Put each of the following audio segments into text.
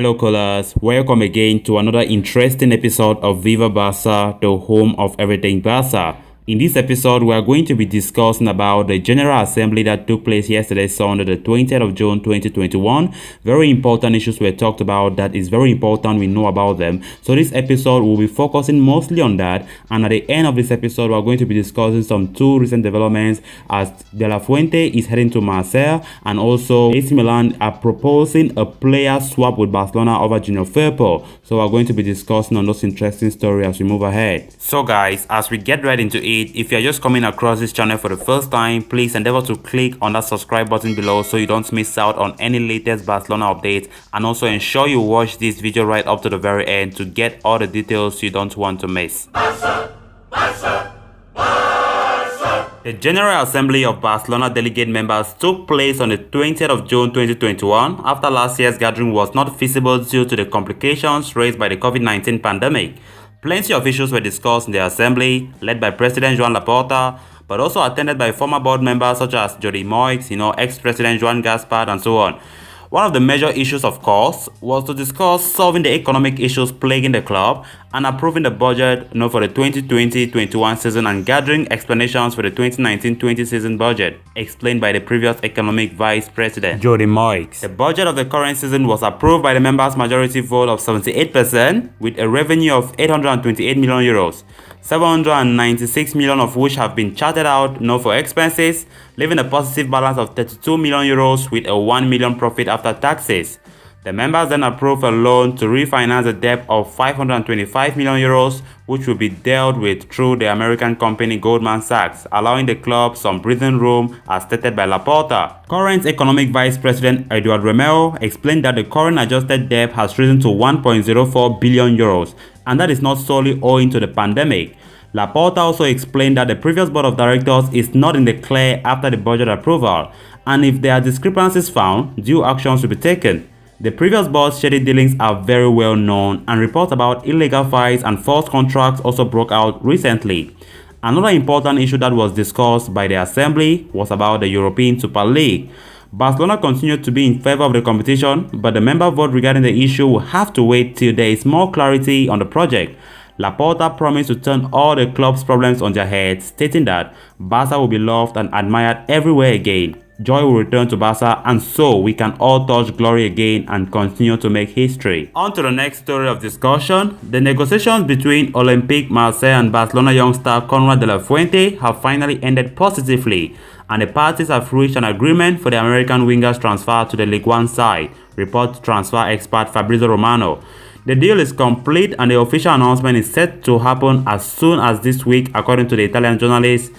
Hello callers, welcome again to another interesting episode of Viva Barca, the home of everything Barca. In this episode, we are going to be discussing about the General Assembly that took place yesterday, Sunday, the 20th of June 2021. Very important issues were talked about that is very important we know about them. So this episode will be focusing mostly on that, and at the end of this episode, we are going to be discussing some two recent developments as De la Fuente is heading to Marseille, and also AC Milan are proposing a player swap with Barcelona over Junior Firpo. So we are going to be discussing on those interesting stories as we move ahead. So guys, as we get right into it, if you're just coming across this channel for the first time, please endeavor to click on that subscribe button below so you don't miss out on any latest Barcelona updates, and also ensure you watch this video right up to the very end to get all the details you don't want to miss. Barca, Barca, Barca. The General Assembly of Barcelona delegate members took place on the 20th of June 2021 after last year's gathering was not feasible due to the complications raised by the COVID-19 pandemic. Plenty of issues were discussed in the assembly, led by President Joan Laporta, but also attended by former board members such as Jody Moix, ex-President Joan Gaspard, and so on. One of the major issues, of course, was to discuss solving the economic issues plaguing the club and approving the budget for the 2020-21 season and gathering explanations for the 2019-20 season budget, explained by the previous economic vice president, Jody Moix. The budget of the current season was approved by the members' majority vote of 78%, with a revenue of 828 million euros. 796 million of which have been charted out for expenses, leaving a positive balance of 32 million euros with a 1 million profit after taxes. The members then approved a loan to refinance a debt of 525 million euros, which will be dealt with through the American company Goldman Sachs, allowing the club some breathing room as stated by Laporta. Current Economic Vice President Eduard Romeo explained that the current adjusted debt has risen to 1.04 billion euros, and that is not solely owing to the pandemic. Laporta also explained that the previous board of directors is not in the clear after the budget approval, and if there are discrepancies found, due actions will be taken. The previous board's shady dealings are very well known, and reports about illegal files and false contracts also broke out recently. Another important issue that was discussed by the assembly was about the European Super League. Barcelona continued to be in favor of the competition, but the member vote regarding the issue will have to wait till there is more clarity on the project. Laporta promised to turn all the club's problems on their heads, stating that Barca will be loved and admired everywhere again. Joy will return to Barca, and so we can all touch glory again and continue to make history. On to the next story of discussion. The negotiations between Olympique Marseille and Barcelona youngster Konrad De la Fuente have finally ended positively, and the parties have reached an agreement for the American winger's transfer to the Ligue 1 side, reports transfer expert Fabrizio Romano. The deal is complete and the official announcement is set to happen as soon as this week, according to the Italian journalist.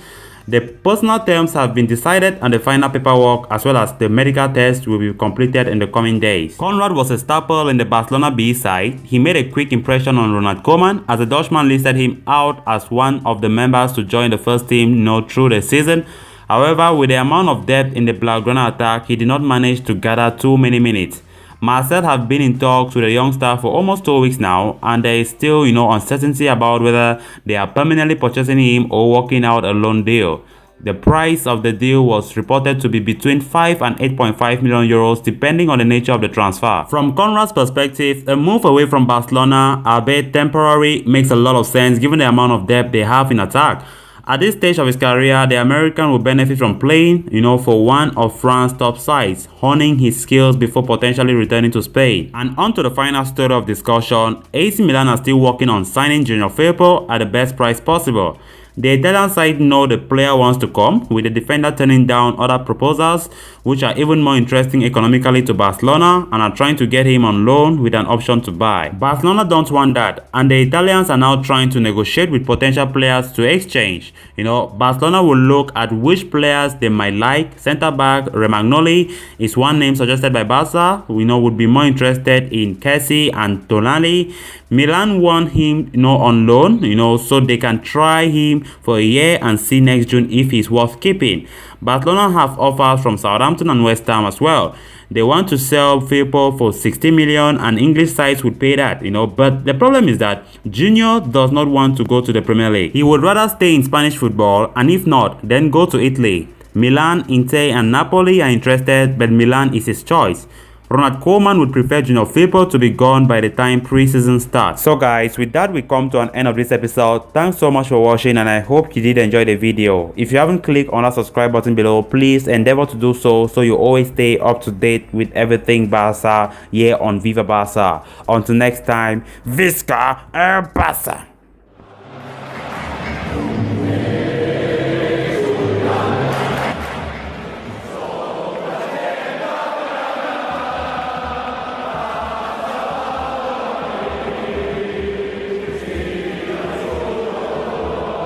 The personal terms have been decided and the final paperwork as well as the medical test will be completed in the coming days. Conrad was a staple in the Barcelona B side. He made a quick impression on Ronald Koeman as the Dutchman listed him out as one of the members to join the first team through the season. However, with the amount of depth in the Blaugrana attack, he did not manage to gather too many minutes. Marseille have been in talks with the youngster for almost 2 weeks now, and there is still uncertainty about whether they are permanently purchasing him or working out a loan deal. The price of the deal was reported to be between 5 and 8.5 million euros depending on the nature of the transfer. From Conrad's perspective, a move away from Barcelona, albeit temporary, makes a lot of sense given the amount of depth they have in attack. At this stage of his career, the American will benefit from playing, for one of France's top sides, honing his skills before potentially returning to Spain. And on to the final story of discussion, AC Milan are still working on signing Junior Firpo at the best price possible. The Italian side know the player wants to come, with the defender turning down other proposals which are even more interesting economically to Barcelona and are trying to get him on loan with an option to buy. Barcelona don't want that, and the Italians are now trying to negotiate with potential players to exchange. Barcelona will look at which players they might like. Centre-back Romagnoli is one name suggested by Barca, would be more interested in Kessie and Tonali. Milan want him on loan, so they can try him for a year and see next June if he's worth keeping. Barcelona have offers from Southampton and West Ham as well. They want to sell Firpo for 60 million and English sides would pay that, but the problem is that Junior does not want to go to the Premier League. He would rather stay in Spanish football, and if not, then go to Italy. Milan, Inter and Napoli are interested, but Milan is his choice. Ronald Koeman would prefer Junior Firpo to be gone by the time preseason starts. So guys, with that we come to an end of this episode. Thanks so much for watching and I hope you did enjoy the video. If you haven't clicked on that subscribe button below, please endeavor to do so you always stay up to date with everything Barca here on Viva Barca. Until next time, Visca Barca!